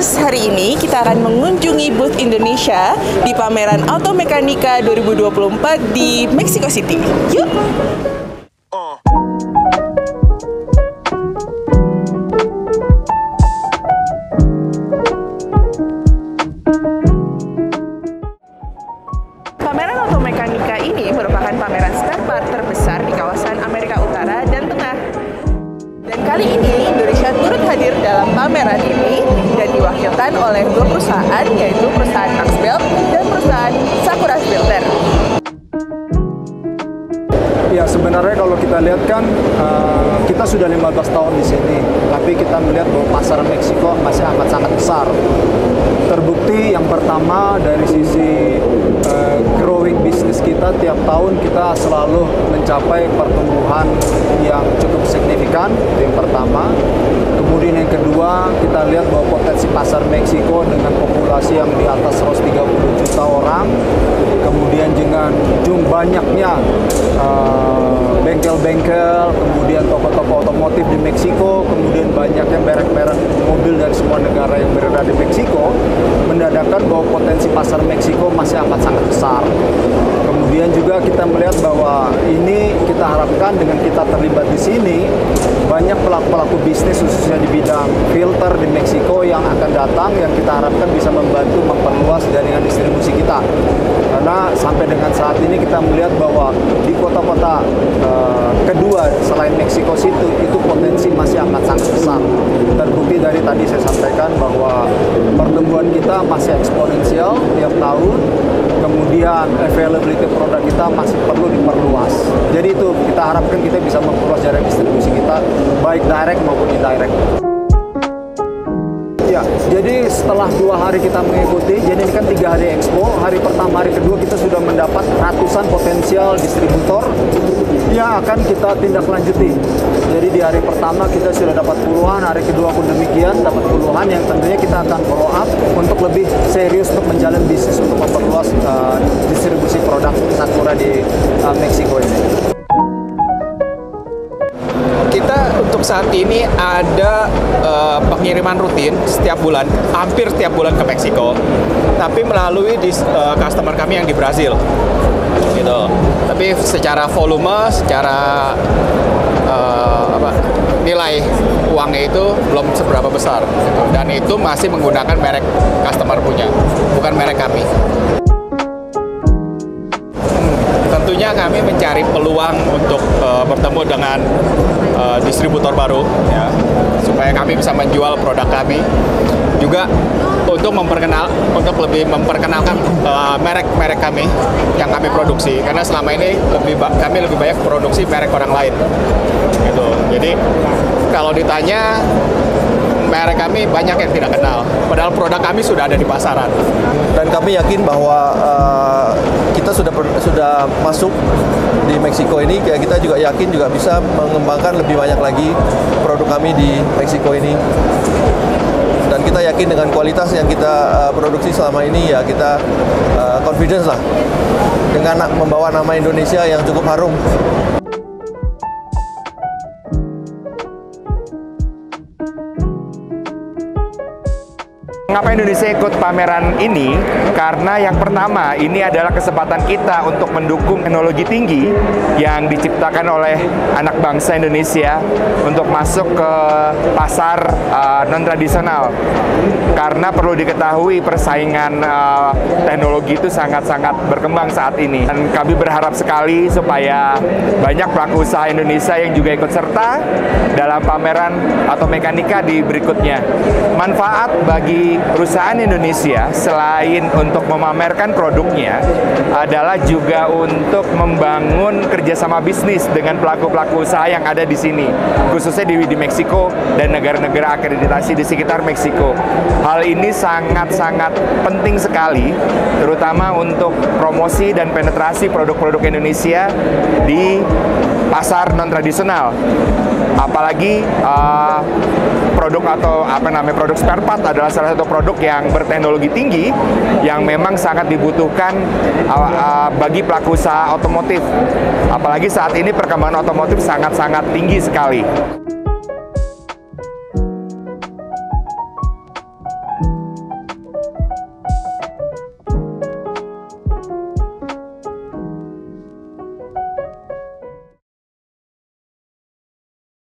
Makers, hari ini kita akan mengunjungi booth Indonesia di pameran Automekanika 2024 di Mexico City. Yuk! Pameran Automekanika ini merupakan pameran spare part terbesar di kawasan Amerika Utara dan Tengah. Dan kali ini Indonesia turut hadir dalam pameran ini dan diwakilkan oleh dua perusahaan, yaitu perusahaan Maxbelt dan perusahaan Sakura Filter. Ya, sebenarnya kalau kita lihat kan kita sudah 15 tahun di sini, tapi kita melihat bahwa pasar Meksiko masih amat sangat besar. Terbukti yang pertama dari sisi growing bisnis kita, tiap tahun kita selalu mencapai pertumbuhan yang cukup signifikan, itu yang pertama. Kemudian yang kedua, kita lihat bahwa potensi pasar Meksiko dengan populasi yang di atas 130 juta orang, kemudian dengan banyaknya bengkel-bengkel, kemudian toko-toko otomotif di Meksiko, kemudian banyaknya merek-merek mobil dari semua negara yang berada di Meksiko, menandakan bahwa potensi pasar Meksiko masih amat sangat besar. Kemudian juga kita melihat bahwa ini kita harapkan dengan kita terlibat di sini, banyak pelaku-pelaku bisnis khususnya di bidang filter di Meksiko yang akan datang, yang kita harapkan bisa membantu memperluas jaringan distribusi kita. Karena sampai dengan saat ini kita melihat bahwa di kota-kota kedua selain Meksiko City itu potensi masih amat sangat besar. Terbukti dari tadi saya sampaikan bahwa pertumbuhan kita masih eksponensial tiap tahun, kemudian availability produk kita masih perlu diperluas. Jadi itu kita harapkan kita bisa memperluas jaringan distribusi kita baik direct maupun indirect. Ya, jadi setelah 2 hari kita mengikuti, jadi ini kan 3 hari expo, hari pertama, hari kedua kita sudah mendapat ratusan potensial distributor yang akan kita tindak lanjuti. Jadi di hari pertama kita sudah dapat puluhan, hari kedua pun demikian, dapat puluhan yang tentunya kita akan follow up untuk lebih serius untuk menjalin bisnis untuk memperluas distribusi produk Sakura di Meksiko ini. Kita untuk saat ini ada pengiriman rutin setiap bulan, hampir setiap bulan ke Meksiko, tapi melalui customer kami yang di Brazil, gitu. Tapi secara volume, secara nilai uangnya itu belum seberapa besar, gitu. Dan itu masih menggunakan merek customer punya, bukan merek kami. Tentunya kami mencari peluang untuk bertemu dengan distributor baru, ya, supaya kami bisa menjual produk kami. Juga untuk lebih memperkenalkan merek-merek kami yang kami produksi, karena selama ini kami lebih banyak produksi merek orang lain, gitu. Jadi kalau ditanya merek kami banyak yang tidak kenal, padahal produk kami sudah ada di pasaran. Dan kami yakin bahwa kita sudah masuk di Meksiko ini, kita juga yakin juga bisa mengembangkan lebih banyak lagi produk kami di Meksiko ini. Dan kita yakin dengan kualitas yang kita produksi selama ini, ya kita confidence lah dengan membawa nama Indonesia yang cukup harum. Mengapa Indonesia ikut pameran ini? Karena yang pertama, ini adalah kesempatan kita untuk mendukung teknologi tinggi yang diciptakan oleh anak bangsa Indonesia untuk masuk ke pasar non-tradisional. Karena perlu diketahui persaingan teknologi itu sangat-sangat berkembang saat ini. Dan kami berharap sekali supaya banyak pelaku usaha Indonesia yang juga ikut serta dalam pameran Automekanika di berikutnya. Manfaat bagi perusahaan Indonesia selain untuk memamerkan produknya adalah juga untuk membangun kerjasama bisnis dengan pelaku-pelaku usaha yang ada di sini, khususnya di Meksiko dan negara-negara akreditasi di sekitar Meksiko. Hal ini sangat-sangat penting sekali, terutama untuk promosi dan penetrasi produk-produk Indonesia di pasar non-tradisional. Apalagi produk produk spare part adalah salah satu produk yang berteknologi tinggi yang memang sangat dibutuhkan bagi pelaku usaha otomotif. Apalagi saat ini perkembangan otomotif sangat-sangat tinggi sekali.